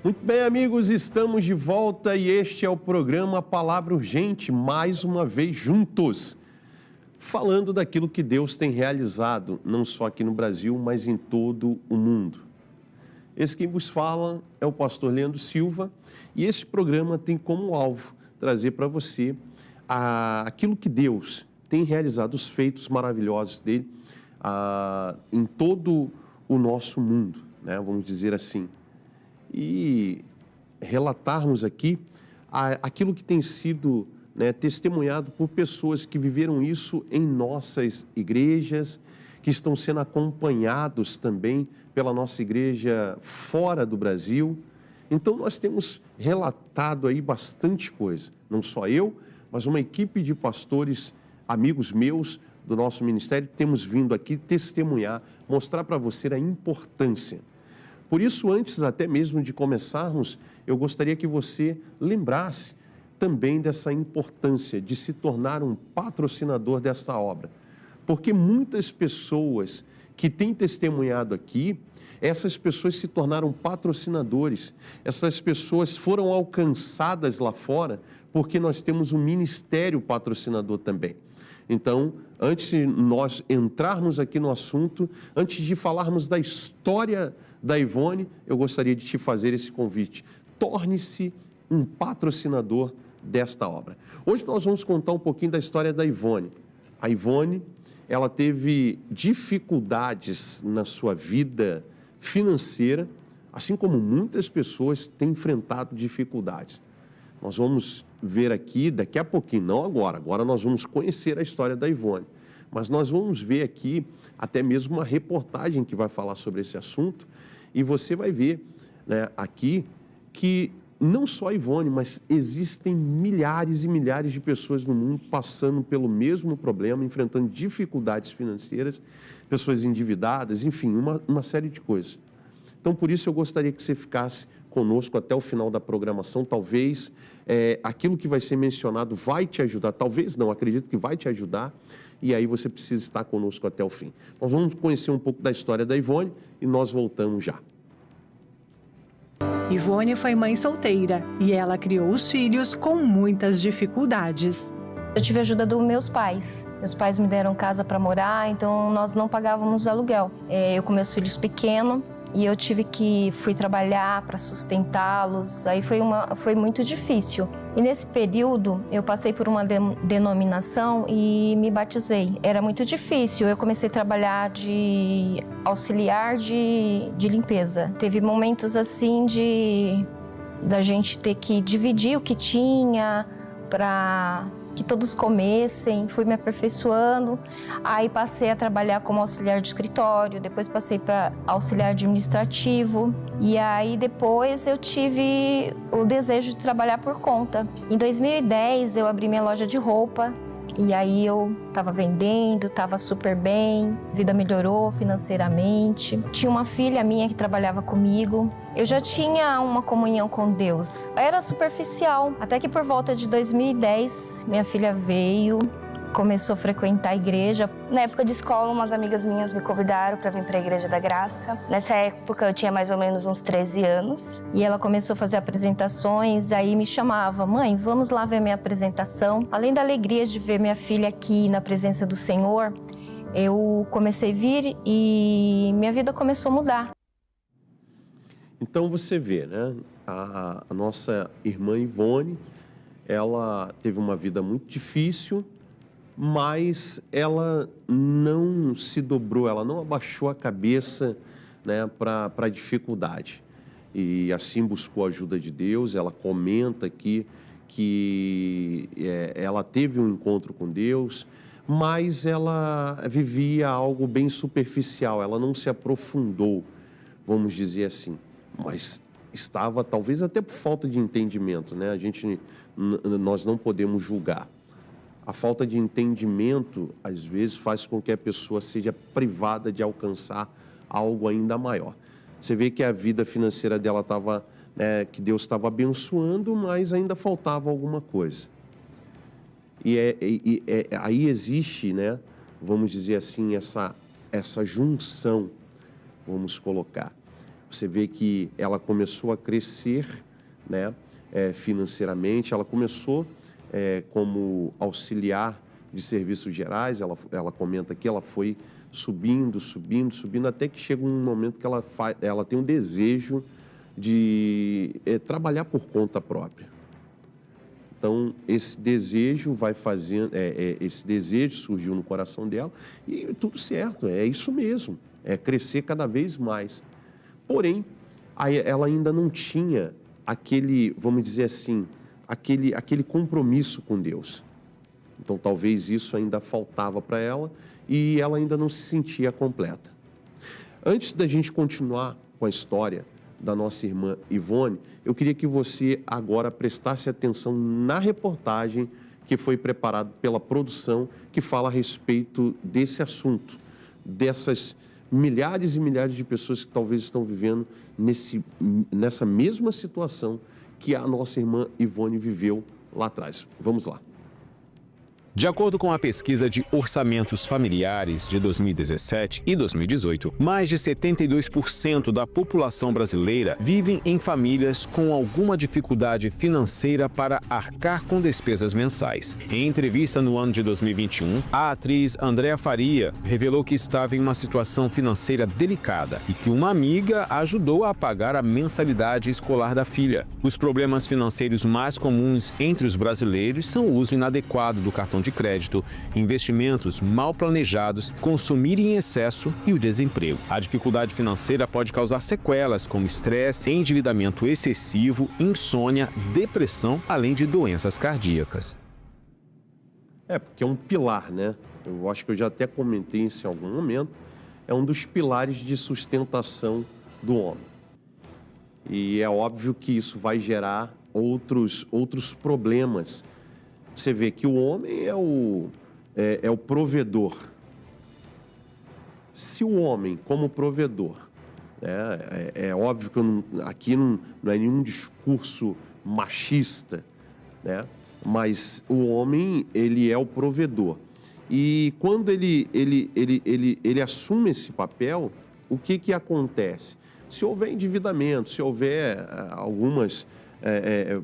Muito bem, amigos, estamos de volta e este é o programa Palavra Urgente, mais uma vez juntos, falando daquilo que Deus tem realizado, não só aqui no Brasil, mas em todo o mundo. Esse quem vos fala é o pastor Leandro Silva e este programa tem como alvo trazer para você aquilo que Deus tem realizado, os feitos maravilhosos dele em todo o nosso mundo, né? Vamos dizer assim. E relatarmos aqui aquilo que tem sido, né, testemunhado por pessoas que viveram isso em nossas igrejas, que estão sendo acompanhados também pela nossa igreja fora do Brasil. Então, nós temos relatado aí bastante coisa, não só eu, mas uma equipe de pastores, amigos meus do nosso ministério, temos vindo aqui testemunhar, mostrar para você a importância. Por isso, antes até mesmo de começarmos, eu gostaria que você lembrasse também dessa importância de se tornar um patrocinador desta obra. Porque muitas pessoas que têm testemunhado aqui, essas pessoas se tornaram patrocinadores, essas pessoas foram alcançadas lá fora, porque nós temos um ministério patrocinador também. Então, antes de nós entrarmos aqui no assunto, antes de falarmos da história da Ivone, eu gostaria de te fazer esse convite. Torne-se um patrocinador desta obra. Hoje nós vamos contar um pouquinho da história da Ivone. A Ivone, ela teve dificuldades na sua vida financeira, assim como muitas pessoas têm enfrentado dificuldades. Nós vamos ver aqui daqui a pouquinho, não agora nós vamos conhecer a história da Ivone, mas nós vamos ver aqui até mesmo uma reportagem que vai falar sobre esse assunto e você vai ver, né, aqui que não só a Ivone, mas existem milhares e milhares de pessoas no mundo passando pelo mesmo problema, enfrentando dificuldades financeiras, pessoas endividadas, enfim, uma série de coisas. Então, por isso eu gostaria que você ficasse conosco até o final da programação. Talvez aquilo que vai ser mencionado vai te ajudar, talvez não, acredito que vai te ajudar, e aí você precisa estar conosco até o fim. Nós vamos conhecer um pouco da história da Ivone e nós voltamos já. Ivone foi mãe solteira e ela criou os filhos com muitas dificuldades. Eu tive a ajuda dos meus pais. Meus pais me deram casa para morar, então nós não pagávamos aluguel. Eu com meus filhos pequenos e eu fui trabalhar para sustentá-los. Aí foi muito difícil. E nesse período eu passei por uma denominação e me batizei. Era muito difícil. Eu comecei a trabalhar de auxiliar de limpeza. Teve momentos assim da gente ter que dividir o que tinha para que todos comessem, fui me aperfeiçoando, aí passei a trabalhar como auxiliar de escritório, depois passei para auxiliar administrativo e aí depois eu tive o desejo de trabalhar por conta. Em 2010 eu abri minha loja de roupa e aí eu estava vendendo, estava super bem, a vida melhorou financeiramente. Tinha uma filha minha que trabalhava comigo. Eu já tinha uma comunhão com Deus. Era superficial, até que por volta de 2010, minha filha veio, começou a frequentar a igreja. Na época de escola, umas amigas minhas me convidaram para vir para a Igreja da Graça. Nessa época, eu tinha mais ou menos uns 13 anos. E ela começou a fazer apresentações, aí me chamava, mãe, vamos lá ver minha apresentação. Além da alegria de ver minha filha aqui na presença do Senhor, eu comecei a vir e minha vida começou a mudar. Então você vê, né, a nossa irmã Ivone, ela teve uma vida muito difícil, mas ela não se dobrou, ela não abaixou a cabeça, né, para a dificuldade. E assim buscou a ajuda de Deus. Ela comenta aqui que ela teve um encontro com Deus, mas ela vivia algo bem superficial, ela não se aprofundou, vamos dizer assim. Mas estava, talvez até por falta de entendimento, né? Nós não podemos julgar. A falta de entendimento, às vezes, faz com que a pessoa seja privada de alcançar algo ainda maior. Você vê que a vida financeira dela estava, né, que Deus estava abençoando, mas ainda faltava alguma coisa. Aí existe, né, vamos dizer assim, essa junção, vamos colocar. Você vê que ela começou a crescer, né, financeiramente, ela começou como auxiliar de serviços gerais, ela comenta que ela foi subindo, até que chega um momento que ela tem um desejo de trabalhar por conta própria. Então, esse desejo esse desejo surgiu no coração dela e tudo certo, é isso mesmo, é crescer cada vez mais. Porém, ela ainda não tinha aquele, vamos dizer assim, aquele compromisso com Deus. Então, talvez isso ainda faltava para ela e ela ainda não se sentia completa. Antes da gente continuar com a história da nossa irmã Ivone, eu queria que você agora prestasse atenção na reportagem que foi preparada pela produção, que fala a respeito desse assunto, dessas milhares e milhares de pessoas que talvez estão vivendo nessa mesma situação que a nossa irmã Ivone viveu lá atrás. Vamos lá. De acordo com a pesquisa de orçamentos familiares de 2017 e 2018, mais de 72% da população brasileira vivem em famílias com alguma dificuldade financeira para arcar com despesas mensais. Em entrevista no ano de 2021, a atriz Andréa Faria revelou que estava em uma situação financeira delicada e que uma amiga ajudou a pagar a mensalidade escolar da filha. Os problemas financeiros mais comuns entre os brasileiros são o uso inadequado do cartão de crédito, investimentos mal planejados, consumir em excesso e o desemprego. A dificuldade financeira pode causar sequelas como estresse, endividamento excessivo, insônia, depressão, além de doenças cardíacas. Porque é um pilar, né? Eu acho que eu já até comentei isso em algum momento. É um dos pilares de sustentação do homem. E é óbvio que isso vai gerar outros problemas. Você vê que o homem é o provedor. Se o homem, como provedor, é óbvio que aqui não é nenhum discurso machista, né? Mas o homem, ele é o provedor. E quando ele assume esse papel, o que acontece? Se houver endividamento, se houver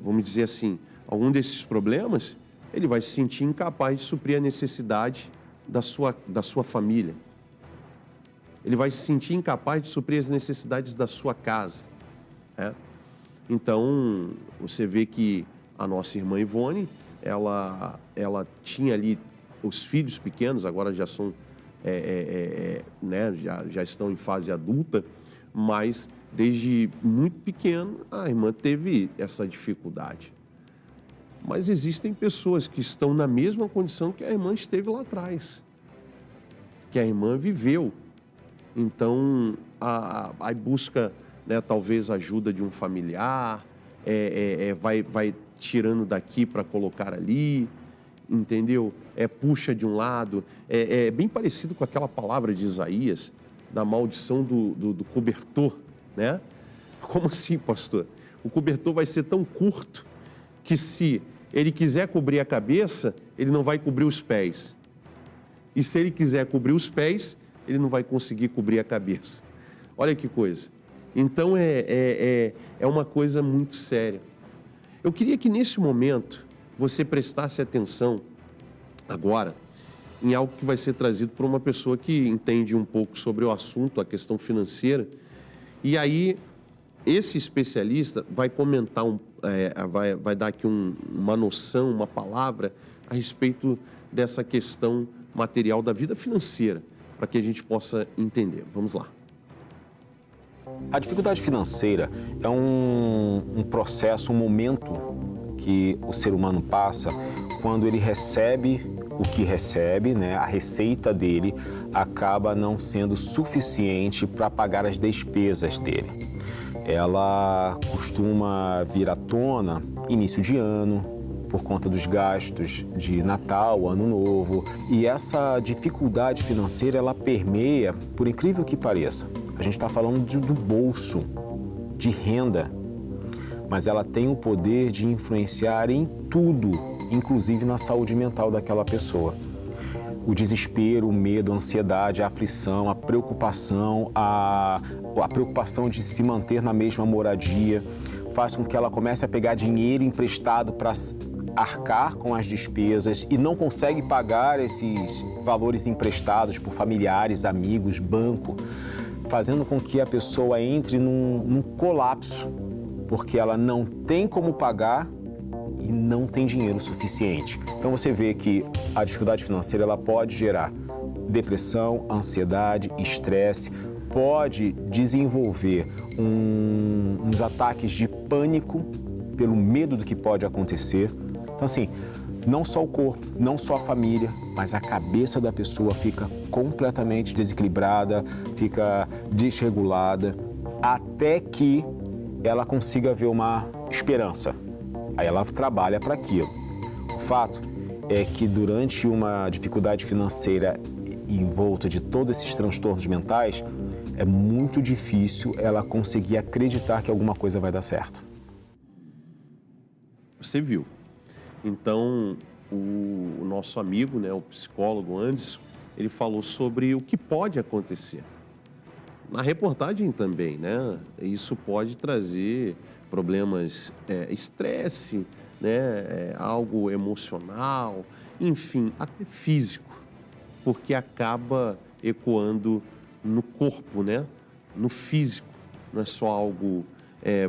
vamos dizer assim, algum desses problemas, ele vai se sentir incapaz de suprir a necessidade da sua família. Ele vai se sentir incapaz de suprir as necessidades da sua casa. Então, você vê que a nossa irmã Ivone, ela tinha ali os filhos pequenos, agora já são, já estão em fase adulta, mas desde muito pequeno a irmã teve essa dificuldade. Mas existem pessoas que estão na mesma condição que a irmã esteve lá atrás, que a irmã viveu. Então, aí busca, né, talvez ajuda de um familiar, vai tirando daqui para colocar ali, entendeu? Puxa de um lado. É bem parecido com aquela palavra de Isaías, da maldição do cobertor, né? Como assim, pastor? O cobertor vai ser tão curto que se ele quiser cobrir a cabeça, ele não vai cobrir os pés. E se ele quiser cobrir os pés, ele não vai conseguir cobrir a cabeça. Olha que coisa. Então, é uma coisa muito séria. Eu queria que, nesse momento, você prestasse atenção, agora, em algo que vai ser trazido por uma pessoa que entende um pouco sobre o assunto, a questão financeira. E aí, esse especialista vai comentar, vai dar aqui uma noção, uma palavra a respeito dessa questão material da vida financeira, para que a gente possa entender. Vamos lá. A dificuldade financeira é um processo, um momento que o ser humano passa quando ele recebe o que recebe, né? A receita dele acaba não sendo suficiente para pagar as despesas dele. Ela costuma vir à tona início de ano, por conta dos gastos de Natal, Ano Novo. E essa dificuldade financeira, ela permeia, por incrível que pareça. A gente está falando do bolso, de renda, mas ela tem o poder de influenciar em tudo, inclusive na saúde mental daquela pessoa. o desespero, o medo, a ansiedade, a aflição, a preocupação, a preocupação de se manter na mesma moradia, faz com que ela comece a pegar dinheiro emprestado para arcar com as despesas e não consegue pagar esses valores emprestados por familiares, amigos, banco, fazendo com que a pessoa entre num colapso, porque ela não tem como pagar e não tem dinheiro suficiente. Então você vê que a dificuldade financeira ela pode gerar depressão, ansiedade, estresse, pode desenvolver uns ataques de pânico pelo medo do que pode acontecer. Então assim, não só o corpo, não só a família, mas a cabeça da pessoa fica completamente desequilibrada, fica desregulada, até que ela consiga ver uma esperança. Aí ela trabalha para aquilo. O fato é que durante uma dificuldade financeira envolta de todos esses transtornos mentais, é muito difícil ela conseguir acreditar que alguma coisa vai dar certo. Você viu. Então, o nosso amigo, né, o psicólogo Anderson, ele falou sobre o que pode acontecer. Na reportagem também, né? Isso pode trazer problemas, estresse, né? Algo emocional, enfim, até físico, porque acaba ecoando no corpo, né? No físico. Não é só algo,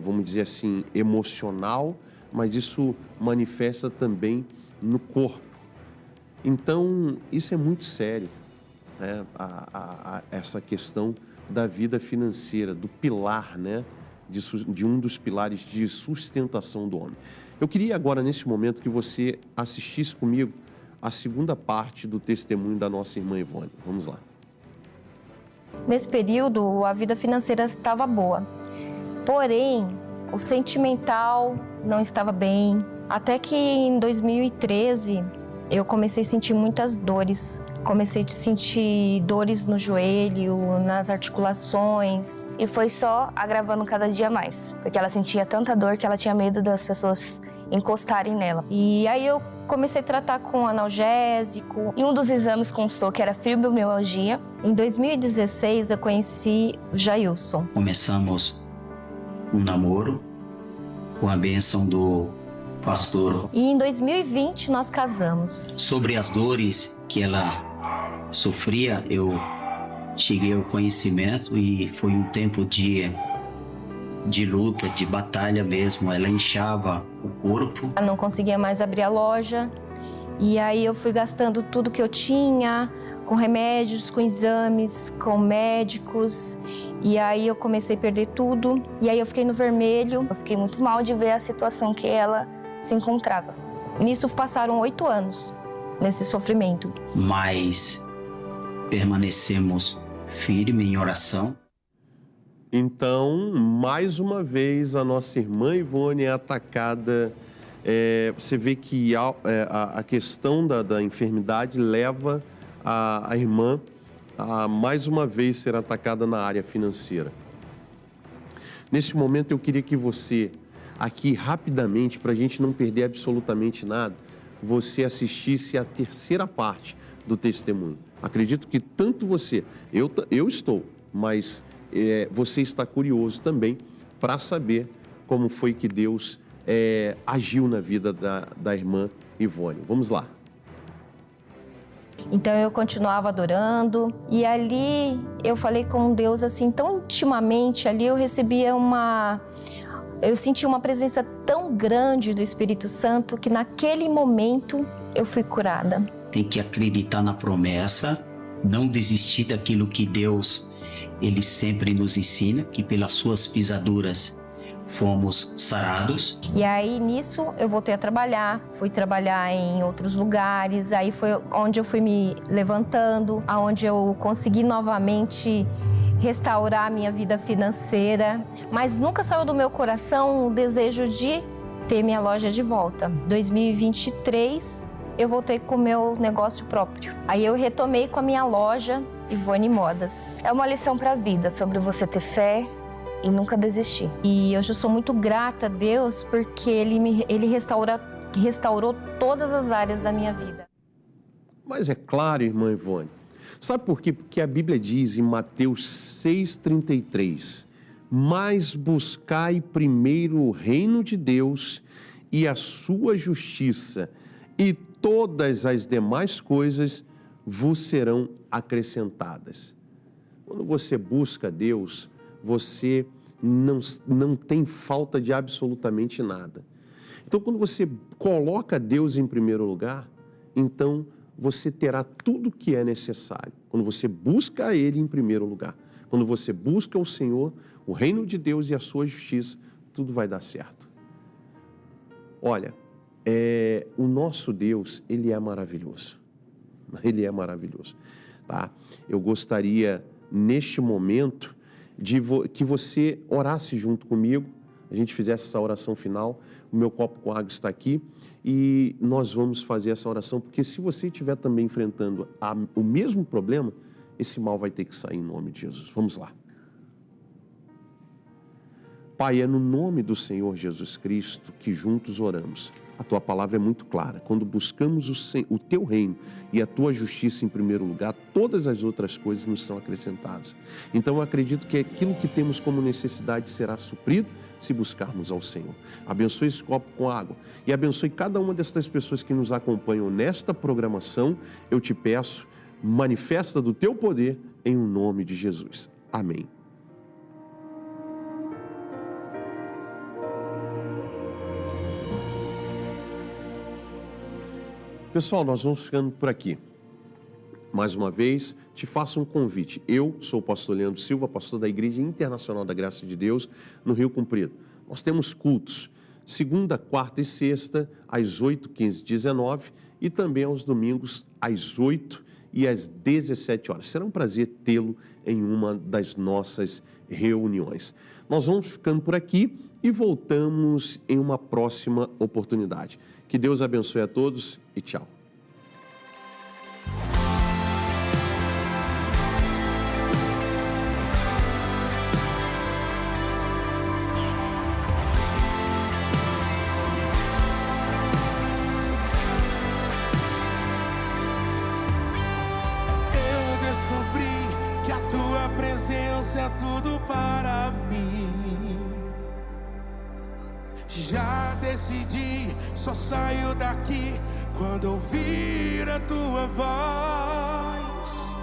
vamos dizer assim, emocional, mas isso manifesta também no corpo. Então, isso é muito sério, né? Essa questão da vida financeira, do pilar, né? De um dos pilares de sustentação do homem. Eu queria agora, nesse momento, que você assistisse comigo a segunda parte do testemunho da nossa irmã Ivone. Vamos lá. Nesse período, a vida financeira estava boa. Porém, o sentimental não estava bem. Até que em 2013, eu comecei a sentir muitas dores. Comecei a sentir dores no joelho, nas articulações. E foi só agravando cada dia mais, porque ela sentia tanta dor que ela tinha medo das pessoas encostarem nela. E aí eu comecei a tratar com analgésico. E um dos exames constou que era fibromialgia. Em 2016, eu conheci o Jailson. Começamos um namoro com a bênção do pastor. E em 2020, nós casamos. Sobre as dores que ela sofria, eu cheguei ao conhecimento e foi um tempo de luta, de batalha mesmo. Ela inchava o corpo. Eu não conseguia mais abrir a loja e aí eu fui gastando tudo que eu tinha, com remédios, com exames, com médicos, e aí eu comecei a perder tudo e aí eu fiquei no vermelho. Eu fiquei muito mal de ver a situação que ela se encontrava. Nisso passaram 8 anos, nesse sofrimento. Mas permanecemos firmes em oração. Então, mais uma vez, a nossa irmã Ivone é atacada. Você vê que a questão da enfermidade leva a irmã a, mais uma vez, ser atacada na área financeira. Nesse momento, eu queria que você, aqui rapidamente, para a gente não perder absolutamente nada, você assistisse a terceira parte do testemunho. Acredito que tanto você, eu estou, mas você está curioso também para saber como foi que Deus agiu na vida da irmã Ivone. Vamos lá. Então eu continuava adorando e ali eu falei com Deus assim tão intimamente, ali eu recebia eu senti uma presença tão grande do Espírito Santo que naquele momento eu fui curada. Tem que acreditar na promessa, não desistir daquilo que Deus, Ele sempre nos ensina, que pelas suas pisaduras fomos sarados. E aí nisso eu voltei a trabalhar, fui trabalhar em outros lugares, aí foi onde eu fui me levantando, aonde eu consegui novamente restaurar a minha vida financeira, mas nunca saiu do meu coração o desejo de ter minha loja de volta. 2023 eu voltei com o meu negócio próprio. Aí eu retomei com a minha loja Ivone Modas. É uma lição para a vida sobre você ter fé e nunca desistir. E hoje eu sou muito grata a Deus porque Ele restaurou todas as áreas da minha vida. Mas é claro, irmã Ivone. Sabe por quê? Porque a Bíblia diz em Mateus 6,33, mas buscai primeiro o reino de Deus e a sua justiça, e todas as demais coisas vos serão acrescentadas. Quando você busca Deus, você não tem falta de absolutamente nada. Então, quando você coloca Deus em primeiro lugar, então você terá tudo o que é necessário. Quando você busca Ele em primeiro lugar, quando você busca o Senhor, o reino de Deus e a sua justiça, tudo vai dar certo. Olha, o nosso Deus, Ele é maravilhoso. Ele é maravilhoso, tá? Eu gostaria, neste momento, que você orasse junto comigo, a gente fizesse essa oração final. O meu copo com água está aqui e nós vamos fazer essa oração, porque se você estiver também enfrentando o mesmo problema, esse mal vai ter que sair em nome de Jesus. Vamos lá. Pai, é no nome do Senhor Jesus Cristo que juntos oramos. A Tua palavra é muito clara. Quando buscamos o Teu reino e a Tua justiça em primeiro lugar, todas as outras coisas nos são acrescentadas. Então eu acredito que aquilo que temos como necessidade será suprido se buscarmos ao Senhor. Abençoe esse copo com água e abençoe cada uma dessas pessoas que nos acompanham nesta programação. Eu te peço, manifesta do Teu poder em nome de Jesus. Amém. Pessoal, nós vamos ficando por aqui. Mais uma vez, te faço um convite. Eu sou o pastor Leandro Silva, pastor da Igreja Internacional da Graça de Deus, no Rio Comprido. Nós temos cultos, segunda, quarta e sexta, às 8, 15, 19 e também aos domingos, às 8 e às 17 horas. Será um prazer tê-lo em uma das nossas reuniões. Nós vamos ficando por aqui e voltamos em uma próxima oportunidade. Que Deus abençoe a todos e tchau. Eu descobri que a Tua presença é tudo para mim. Já decidi, só saio daqui quando ouvir a Tua voz.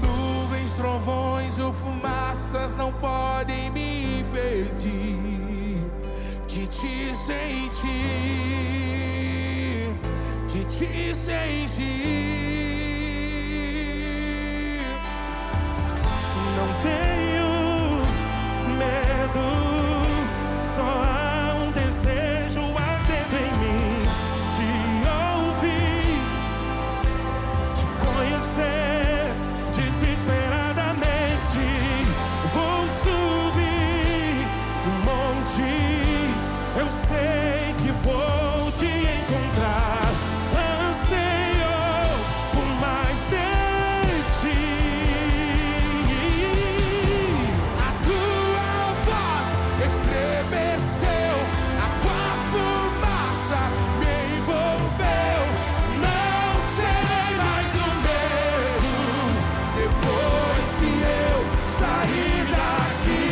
Nuvens, trovões ou fumaças não podem me impedir de te sentir, de te sentir. Não tenho medo, só há um desejo ardendo em mim de ouvir, de conhecer desesperadamente. Vou subir um monte, eu sei que vou te encontrar. Anseio por mais de ti. A Tua voz estremeceu, a Tua fumaça me envolveu. Não serei mais o mesmo depois que eu sair daqui.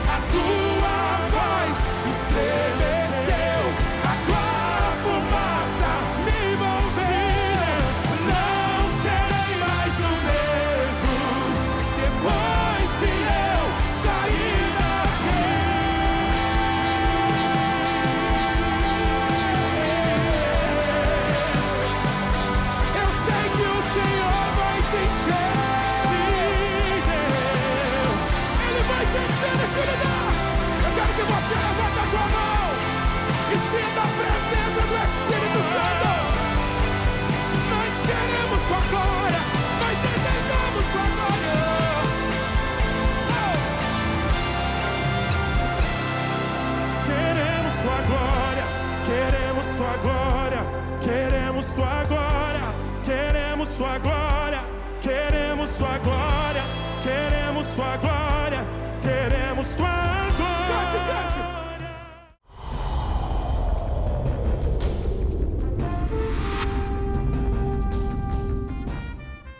A Tua voz estremeceu, a Tua fumaça me envolveu. Não serei mais o mesmo depois que eu sair daqui. Eu sei que o Senhor vai te encher. Sim, Deus, Ele vai te encher nesse lugar. Eu quero que você levante a tua mão e sinta a presença do Espírito Santo. Nós queremos Tua glória, nós desejamos Tua glória. Oh! Queremos Tua glória, queremos Tua glória, queremos Tua glória, queremos Tua glória, queremos Tua glória, queremos Tua glória.